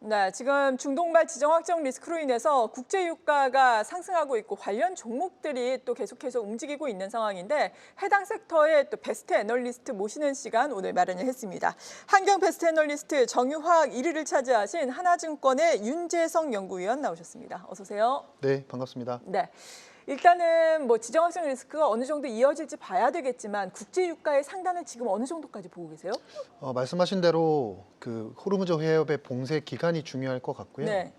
네, 지금 중동발 지정 확정 리스크로 인해서 국제 유가가 상승하고 있고 관련 종목들이 또 계속해서 움직이고 있는 상황인데 해당 섹터의 또 베스트 애널리스트 모시는 시간 오늘 마련을 했습니다. 한경 베스트 애널리스트 정유화학 1위를 차지하신 하나증권의 윤재성 연구위원 나오셨습니다. 어서 오세요. 네, 반갑습니다. 네. 일단은 뭐 지정 확정 리스크가 어느 정도 이어질지 봐야 되겠지만 국제 유가의 상단은 지금 어느 정도까지 보고 계세요? 말씀하신 대로 그 호르무즈 해협의 봉쇄 기간이 중요할 것 같고요. 네.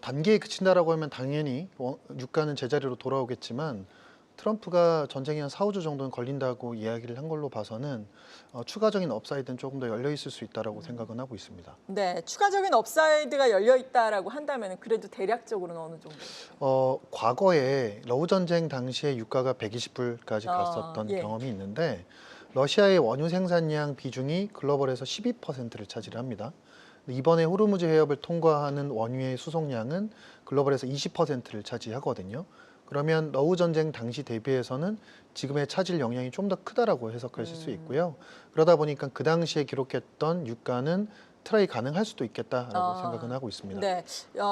단기에 그친다라고 하면 당연히 유가는 제자리로 돌아오겠지만 트럼프가 전쟁이 한 4, 5주 정도는 걸린다고 이야기를 한 걸로 봐서는 추가적인 업사이드는 조금 더 열려 있을 수 있다라고 생각은 하고 있습니다. 네, 추가적인 업사이드가 열려 있다라고 한다면 그래도 대략적으로는 어느 정도? 과거에 러우 전쟁 당시에 유가가 120불까지 갔었던 예. 경험이 있는데 러시아의 원유 생산량 비중이 글로벌에서 12%를 차지를 합니다. 이번에 호르무즈 해협을 통과하는 원유의 수송량은 글로벌에서 20%를 차지하거든요. 그러면 러우 전쟁 당시 대비해서는 지금의 차질 영향이 좀 더 크다라고 해석하실 수 있고요. 그러다 보니까 그 당시에 기록했던 유가는 트라이 가능할 수도 있겠다라고 생각은 하고 있습니다. 네,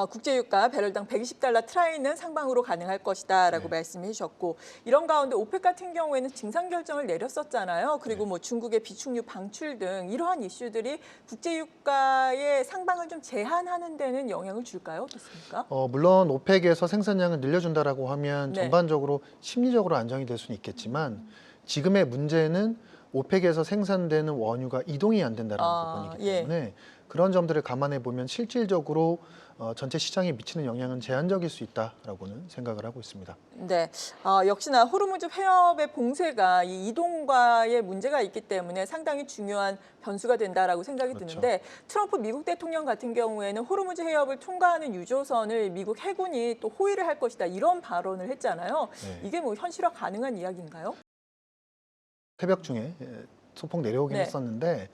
국제유가 배럴당 120달러 트라이는 상방으로 가능할 것이다라고 네. 말씀해 주셨고 이런 가운데 오펙 같은 경우에는 진상 결정을 내렸었잖아요. 그리고 네. 뭐 중국의 비축유 방출 등 이러한 이슈들이 국제유가의 상방을 좀 제한하는 데는 영향을 줄까요? 어떻습니까? 물론 오펙에서 생산량을 늘려준다라고 하면 네. 전반적으로 심리적으로 안정이 될 수는 있겠지만 지금의 문제는 오펙에서 생산되는 원유가 이동이 안 된다는 부분이기 때문에 그런 점들을 감안해 보면 실질적으로 전체 시장에 미치는 영향은 제한적일 수 있다라고는 생각을 하고 있습니다. 네, 역시나 호르무즈 해협의 봉쇄가 이 이동과의 문제가 있기 때문에 상당히 중요한 변수가 된다라고 생각이 그렇죠. 드는데 트럼프 미국 대통령 같은 경우에는 호르무즈 해협을 통과하는 유조선을 미국 해군이 또 호위를 할 것이다 이런 발언을 했잖아요. 네. 이게 뭐 현실화 가능한 이야기인가요? 새벽 중에 소폭 내려오긴 네. 했었는데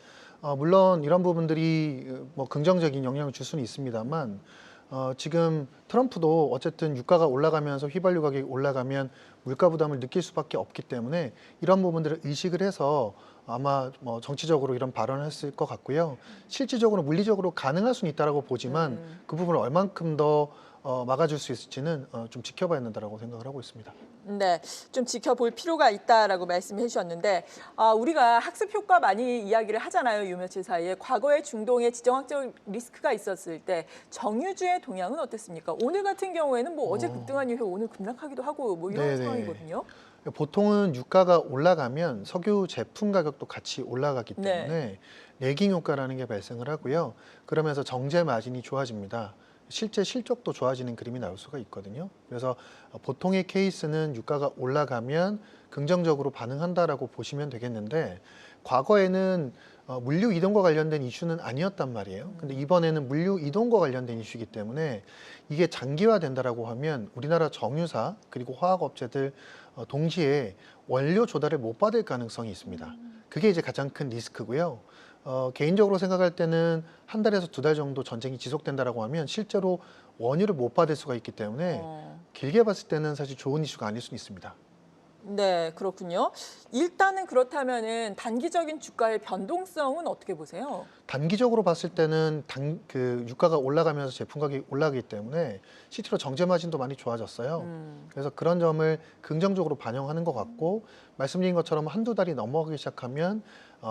물론 이런 부분들이 뭐 긍정적인 영향을 줄 수는 있습니다만 지금 트럼프도 어쨌든 유가가 올라가면서 휘발유 가격이 올라가면 물가 부담을 느낄 수밖에 없기 때문에 이런 부분들을 의식을 해서 아마 뭐 정치적으로 이런 발언을 했을 것 같고요. 실질적으로 물리적으로 가능할 수는 있다라고 보지만 그 부분을 얼만큼 더 막아줄 수 있을지는 좀 지켜봐야 된다라고 생각을 하고 있습니다. 네, 좀 지켜볼 필요가 있다라고 말씀해 주셨는데 우리가 학습 효과 많이 이야기를 하잖아요. 요 며칠 사이에. 과거에 중동에 지정학적 리스크가 있었을 때 정유주의 동향은 어땠습니까? 오늘 같은 경우에는 뭐 어제 급등한 이후에 오늘 급락하기도 하고 뭐 이런 네네. 상황이거든요. 보통은 유가가 올라가면 석유 제품 가격도 같이 올라가기 때문에 레깅 효과라는 게 발생을 하고요. 그러면서 정제 마진이 좋아집니다. 실제 실적도 좋아지는 그림이 나올 수가 있거든요. 그래서 보통의 케이스는 유가가 올라가면 긍정적으로 반응한다라고 보시면 되겠는데 과거에는 물류 이동과 관련된 이슈는 아니었단 말이에요. 근데 이번에는 물류 이동과 관련된 이슈이기 때문에 이게 장기화된다라고 하면 우리나라 정유사 그리고 화학업체들 동시에 원료 조달을 못 받을 가능성이 있습니다. 그게 이제 가장 큰 리스크고요. 개인적으로 생각할 때는 한 달에서 두 달 정도 전쟁이 지속된다라고 하면 실제로 원유를 못 받을 수가 있기 때문에 길게 봤을 때는 사실 좋은 이슈가 아닐 수는 있습니다. 네, 그렇군요. 일단은 그렇다면은 단기적인 주가의 변동성은 어떻게 보세요? 단기적으로 봤을 때는 유가가 올라가면서 제품 가격이 올라가기 때문에 실제로 정제 마진도 많이 좋아졌어요. 그래서 그런 점을 긍정적으로 반영하는 것 같고 말씀드린 것처럼 한두 달이 넘어가기 시작하면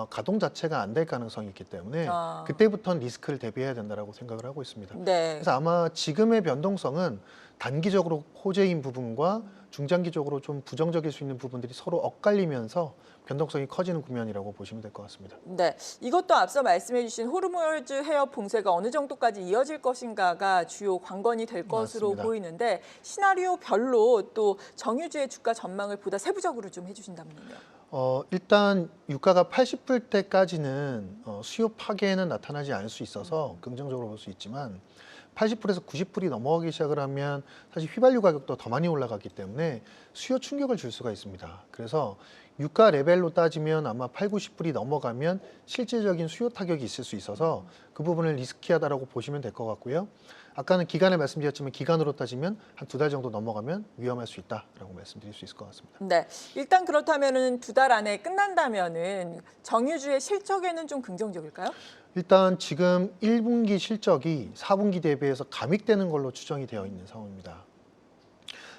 가동 자체가 안 될 가능성이 있기 때문에 그때부터는 리스크를 대비해야 된다고 생각을 하고 있습니다. 네. 그래서 아마 지금의 변동성은 단기적으로 호재인 부분과 중장기적으로 좀 부정적일 수 있는 부분들이 서로 엇갈리면서 변동성이 커지는 국면이라고 보시면 될 것 같습니다. 네, 이것도 앞서 말씀해 주신 호르무즈 해협 봉쇄가 어느 정도까지 이어질 것인가가 주요 관건이 될 것으로 맞습니다. 보이는데 시나리오별로 또 정유주의 주가 전망을 보다 세부적으로 좀 해주신다면요. 일단 유가가 80불 때까지는 수요 파괴는 나타나지 않을 수 있어서 긍정적으로 볼 수 있지만 80불에서 90불이 넘어가기 시작을 하면 사실 휘발유 가격도 더 많이 올라가기 때문에 수요 충격을 줄 수가 있습니다. 그래서 유가 레벨로 따지면 아마 8, 90불이 넘어가면 실질적인 수요 타격이 있을 수 있어서 그 부분을 리스키하다라고 보시면 될 것 같고요. 아까는 기간을 말씀드렸지만 기간으로 따지면 한 두 달 정도 넘어가면 위험할 수 있다라고 말씀드릴 수 있을 것 같습니다. 네, 일단 그렇다면은 두 달 안에 끝난다면은 정유주의 실적에는 좀 긍정적일까요? 일단 지금 1분기 실적이 4분기 대비해서 감익되는 걸로 추정이 되어 있는 상황입니다.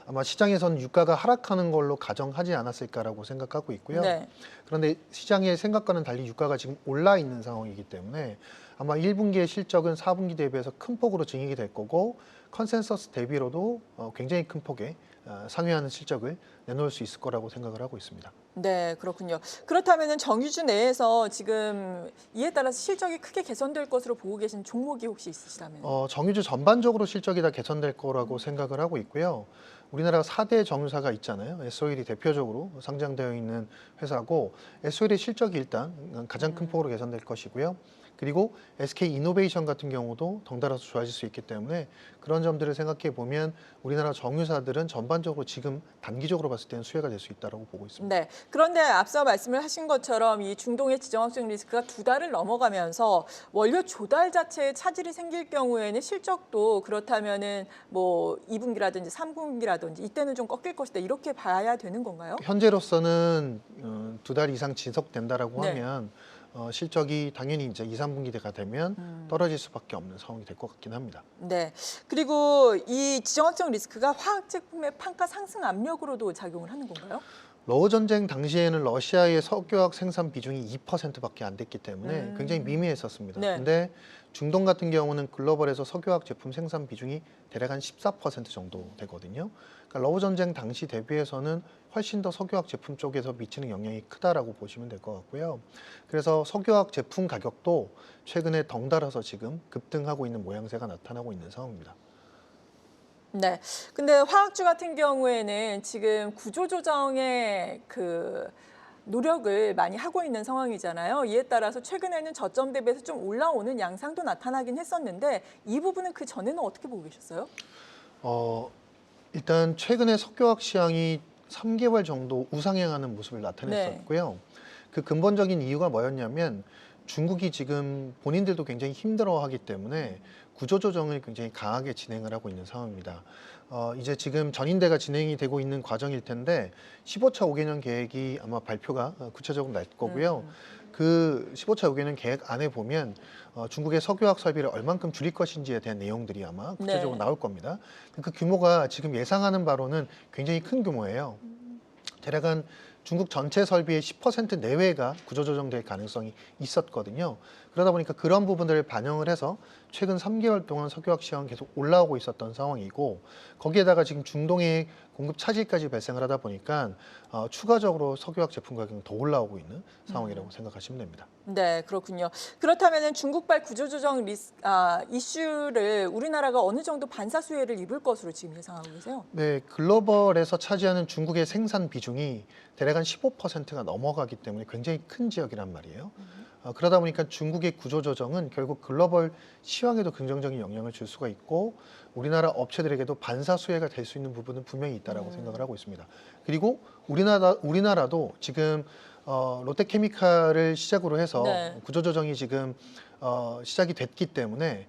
아마 시장에서는 유가가 하락하는 걸로 가정하지 않았을까라고 생각하고 있고요. 네. 그런데 시장의 생각과는 달리 유가가 지금 올라 있는 상황이기 때문에 아마 1분기의 실적은 4분기 대비해서 큰 폭으로 증액이 될 거고 컨센서스 대비로도 굉장히 큰 폭의 상회하는 실적을 내놓을 수 있을 거라고 생각을 하고 있습니다. 네, 그렇군요. 그렇다면 정유주 내에서 지금 이에 따라서 실적이 크게 개선될 것으로 보고 계신 종목이 혹시 있으시다면? 정유주 전반적으로 실적이 다 개선될 거라고 생각을 하고 있고요. 우리나라 4대 정유사가 있잖아요. S-오일이 대표적으로 상장되어 있는 회사고 S-오일의 실적이 일단 가장 큰 폭으로 개선될 것이고요. 그리고 SK이노베이션 같은 경우도 덩달아서 좋아질 수 있기 때문에 그런 점들을 생각해 보면 우리나라 정유사들은 전반적으로 지금 단기적으로 봤을 때는 수혜가 될 수 있다고 보고 있습니다. 네. 그런데 앞서 말씀을 하신 것처럼 이 중동의 지정학적 리스크가 2달을 넘어가면서 원료 조달 자체에 차질이 생길 경우에는 실적도 그렇다면은 뭐 2분기라든지 3분기라든지 이때는 좀 꺾일 것이다. 이렇게 봐야 되는 건가요? 현재로서는 2달 이상 지속된다라고 네. 하면 실적이 당연히 이제 2, 3분기가 되면 떨어질 수밖에 없는 상황이 될 것 같긴 합니다. 네. 그리고 이 지정학적 리스크가 화학 제품의 판가 상승 압력으로도 작용을 하는 건가요? 러우 전쟁 당시에는 러시아의 석유화학 생산 비중이 2%밖에 안 됐기 때문에 굉장히 미미했었습니다. 네. 근데 중동 같은 경우는 글로벌에서 석유화학 제품 생산 비중이 대략 한 14% 정도 되거든요. 그러니까 러우 전쟁 당시 대비해서는 훨씬 더 석유화학 제품 쪽에서 미치는 영향이 크다라고 보시면 될 것 같고요. 그래서 석유화학 제품 가격도 최근에 덩달아서 지금 급등하고 있는 모양새가 나타나고 있는 상황입니다. 네. 근데 화학주 같은 경우에는 지금 구조조정의 그 노력을 많이 하고 있는 상황이잖아요. 이에 따라서 최근에는 저점 대비해서 좀 올라오는 양상도 나타나긴 했었는데 이 부분은 그 전에는 어떻게 보고 계셨어요? 일단 최근에 석유화학 시황이 3개월 정도 우상향하는 모습을 나타냈었고요. 그 근본적인 이유가 뭐였냐면 중국이 지금 본인들도 굉장히 힘들어하기 때문에 구조조정을 굉장히 강하게 진행을 하고 있는 상황입니다. 이제 지금 전인대가 진행이 되고 있는 과정일 텐데 15차 5개년 계획이 아마 발표가 구체적으로 날 거고요. 그 15차 5개년 계획 안에 보면 중국의 석유화학 설비를 얼만큼 줄일 것인지에 대한 내용들이 아마 구체적으로 나올 겁니다. 그 규모가 지금 예상하는 바로는 굉장히 큰 규모예요. 대략 한 중국 전체 설비의 10% 내외가 구조조정될 가능성이 있었거든요. 그러다 보니까 그런 부분들을 반영을 해서 최근 3개월 동안 석유화학 시황이 계속 올라오고 있었던 상황이고 거기에다가 지금 중동의 공급 차질까지 발생을 하다 보니까 추가적으로 석유화학 제품 가격은 더 올라오고 있는 상황이라고 생각하시면 됩니다. 네, 그렇군요. 그렇다면 중국발 구조조정 이슈를 우리나라가 어느 정도 반사 수혜를 입을 것으로 지금 예상하고 계세요? 네, 글로벌에서 차지하는 중국의 생산 비중이 대략 한 15%가 넘어가기 때문에 굉장히 큰 지역이란 말이에요. 그러다 보니까 중국의 구조조정은 결국 글로벌 시황에도 긍정적인 영향을 줄 수가 있고 우리나라 업체들에게도 반사 수혜가 될 수 있는 부분은 분명히 있다라고 생각을 하고 있습니다. 그리고 우리나라도 지금 롯데케미칼을 시작으로 해서 구조조정이 지금 시작이 됐기 때문에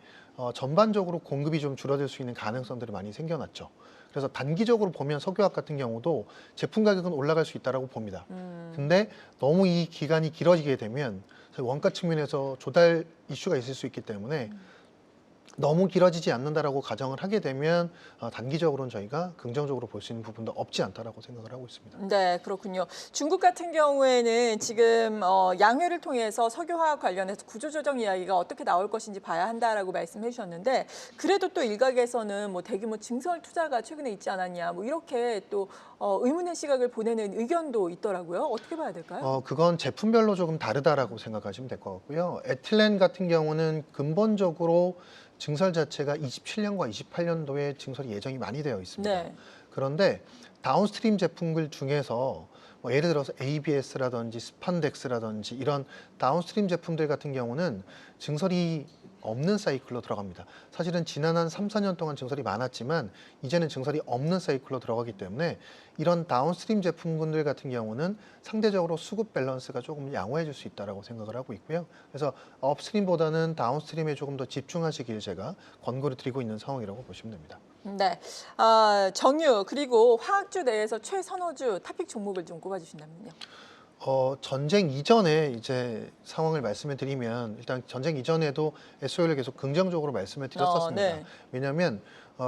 전반적으로 공급이 좀 줄어들 수 있는 가능성들이 많이 생겨났죠. 그래서 단기적으로 보면 석유화학 같은 경우도 제품 가격은 올라갈 수 있다고 봅니다. 근데 너무 이 기간이 길어지게 되면 원가 측면에서 조달 이슈가 있을 수 있기 때문에 너무 길어지지 않는다라고 가정을 하게 되면 단기적으로는 저희가 긍정적으로 볼 수 있는 부분도 없지 않다라고 생각을 하고 있습니다. 네, 그렇군요. 중국 같은 경우에는 지금 양회를 통해서 석유화학 관련해서 구조조정 이야기가 어떻게 나올 것인지 봐야 한다라고 말씀해 주셨는데 그래도 또 일각에서는 뭐 대규모 증설 투자가 최근에 있지 않았냐 뭐 이렇게 또 의문의 시각을 보내는 의견도 있더라고요. 어떻게 봐야 될까요? 그건 제품별로 조금 다르다라고 생각하시면 될 것 같고요. 에틸렌 같은 경우는 근본적으로 증설 자체가 27년과 28년도에 증설이 예정이 많이 되어 있습니다. 그런데 다운스트림 제품들 중에서 뭐 예를 들어서 ABS라든지 스판덱스라든지 이런 다운스트림 제품들 같은 경우는 증설이 없는 사이클로 들어갑니다. 사실은 지난 한 3, 4년 동안 증설이 많았지만 이제는 증설이 없는 사이클로 들어가기 때문에 이런 다운스트림 제품군들 같은 경우는 상대적으로 수급 밸런스가 조금 양호해 줄 수 있다고 생각을 하고 있고요. 그래서 업스트림보다는 다운스트림에 조금 더 집중하시길 제가 권고를 드리고 있는 상황이라고 보시면 됩니다. 네, 정유 그리고 화학주 내에서 최선호주 탑픽 종목을 좀 꼽아주신다면요. 전쟁 이전에 이제 상황을 말씀을 드리면 일단 전쟁 이전에도 SOL을 계속 긍정적으로 말씀을 드렸었습니다. 네. 왜냐하면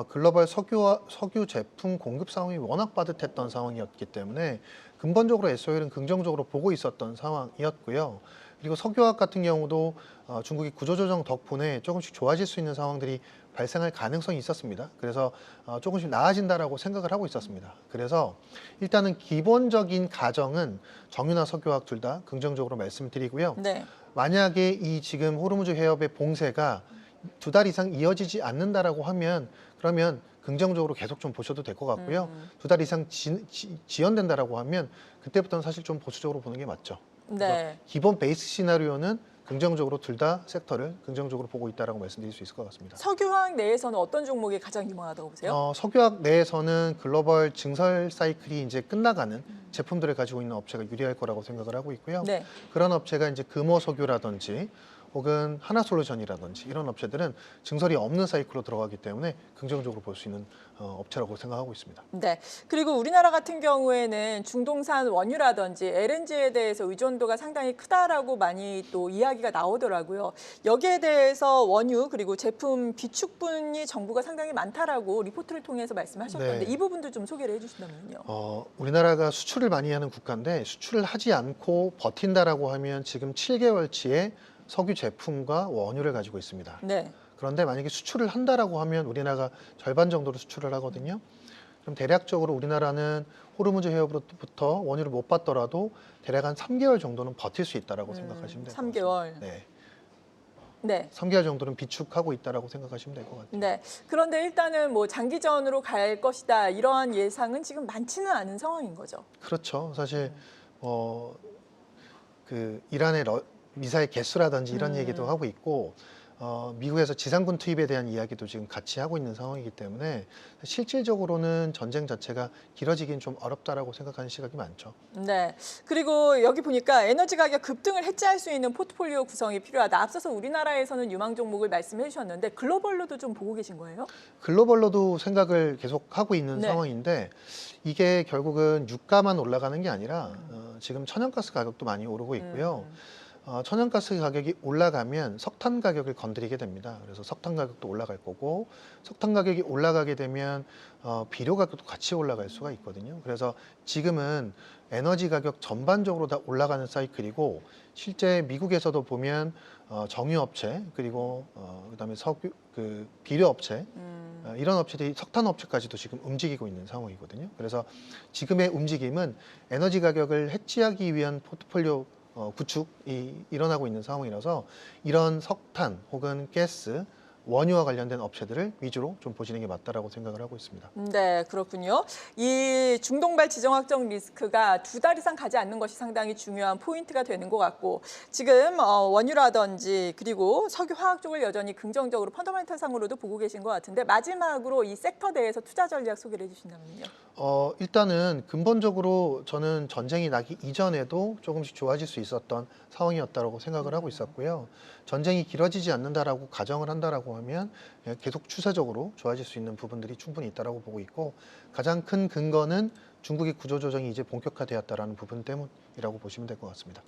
글로벌 석유 제품 공급 상황이 워낙 빠듯했던 상황이었기 때문에 근본적으로 SOL은 긍정적으로 보고 있었던 상황이었고요. 그리고 석유화학 같은 경우도 중국이 구조조정 덕분에 조금씩 좋아질 수 있는 상황들이 발생할 가능성이 있었습니다. 그래서 조금씩 나아진다라고 생각을 하고 있었습니다. 그래서 일단은 기본적인 가정은 정유나 석유화학 둘 다 긍정적으로 말씀드리고요. 네. 만약에 이 지금 호르무즈 해협의 봉쇄가 2달 이상 이어지지 않는다라고 하면 그러면 긍정적으로 계속 좀 보셔도 될 것 같고요. 2달 이상 지연된다라고 하면 그때부터는 사실 좀 보수적으로 보는 게 맞죠. 그래서 네. 기본 베이스 시나리오는 긍정적으로 둘 다 섹터를 긍정적으로 보고 있다라고 말씀드릴 수 있을 것 같습니다. 석유화학 내에서는 어떤 종목이 가장 유망하다고 보세요? 석유화학 내에서는 글로벌 증설 사이클이 이제 끝나가는 제품들을 가지고 있는 업체가 유리할 거라고 생각을 하고 있고요. 네. 그런 업체가 이제 금호석유라든지 혹은 하나솔루션이라든지 이런 업체들은 증설이 없는 사이클로 들어가기 때문에 긍정적으로 볼 수 있는 업체라고 생각하고 있습니다. 네. 그리고 우리나라 같은 경우에는 중동산 원유라든지 LNG에 대해서 의존도가 상당히 크다라고 많이 또 이야기가 나오더라고요. 여기에 대해서 원유 그리고 제품 비축분이 정부가 상당히 많다라고 리포트를 통해서 말씀하셨던데 네. 이 부분도 좀 소개를 해주신다면요. 우리나라가 수출을 많이 하는 국가인데 수출을 하지 않고 버틴다라고 하면 지금 7개월치의 석유 제품과 원유를 가지고 있습니다. 네. 그런데 만약에 수출을 한다라고 하면 우리나라가 절반 정도로 수출을 하거든요. 그럼 대략적으로 우리나라는 호르무즈 해협으로부터 원유를 못 받더라도 대략 한 3개월 정도는 버틸 수 있다라고 생각하시면 돼요. 3개월. 네. 네. 3개월 정도는 비축하고 있다라고 생각하시면 될 것 같아요. 네. 그런데 일단은 뭐 장기전으로 갈 것이다 이러한 예상은 지금 많지는 않은 상황인 거죠. 그렇죠. 사실 그 이란의 미사일 개수라든지 이런 얘기도 하고 있고 미국에서 지상군 투입에 대한 이야기도 지금 같이 하고 있는 상황이기 때문에 실질적으로는 전쟁 자체가 길어지긴 좀 어렵다라고 생각하는 시각이 많죠. 네. 그리고 여기 보니까 에너지 가격 급등을 해지할 수 있는 포트폴리오 구성이 필요하다. 앞서서 우리나라에서는 유망 종목을 말씀해 주셨는데 글로벌로도 좀 보고 계신 거예요? 글로벌로도 생각을 계속 하고 있는 네. 상황인데 이게 결국은 유가만 올라가는 게 아니라 지금 천연가스 가격도 많이 오르고 있고요. 천연가스 가격이 올라가면 석탄 가격을 건드리게 됩니다. 그래서 석탄 가격도 올라갈 거고 석탄 가격이 올라가게 되면 비료 가격도 같이 올라갈 수가 있거든요. 그래서 지금은 에너지 가격 전반적으로 다 올라가는 사이클이고 실제 미국에서도 보면 정유업체 그리고 그다음에 석유 그 비료업체 이런 업체들이 석탄 업체까지도 지금 움직이고 있는 상황이거든요. 그래서 지금의 움직임은 에너지 가격을 해지하기 위한 포트폴리오 구축이 일어나고 있는 상황이라서 이런 석탄 혹은 가스, 원유와 관련된 업체들을 위주로 좀 보시는 게 맞다라고 생각을 하고 있습니다. 네, 그렇군요. 이 중동발 지정 확정 리스크가 2달 이상 가지 않는 것이 상당히 중요한 포인트가 되는 것 같고 지금 원유라든지 그리고 석유 화학 쪽을 여전히 긍정적으로 펀더멘털상으로도 보고 계신 것 같은데 마지막으로 이 섹터 내에서 투자 전략 소개를 해주신다면요. 일단은 근본적으로 저는 전쟁이 나기 이전에도 조금씩 좋아질 수 있었던 상황이었다고 생각을 하고 있었고요. 전쟁이 길어지지 않는다라고 가정을 한다라고 하면 계속 추세적으로 좋아질 수 있는 부분들이 충분히 있다라고 보고 있고 가장 큰 근거는 중국의 구조조정이 이제 본격화되었다라는 부분 때문이라고 보시면 될 것 같습니다.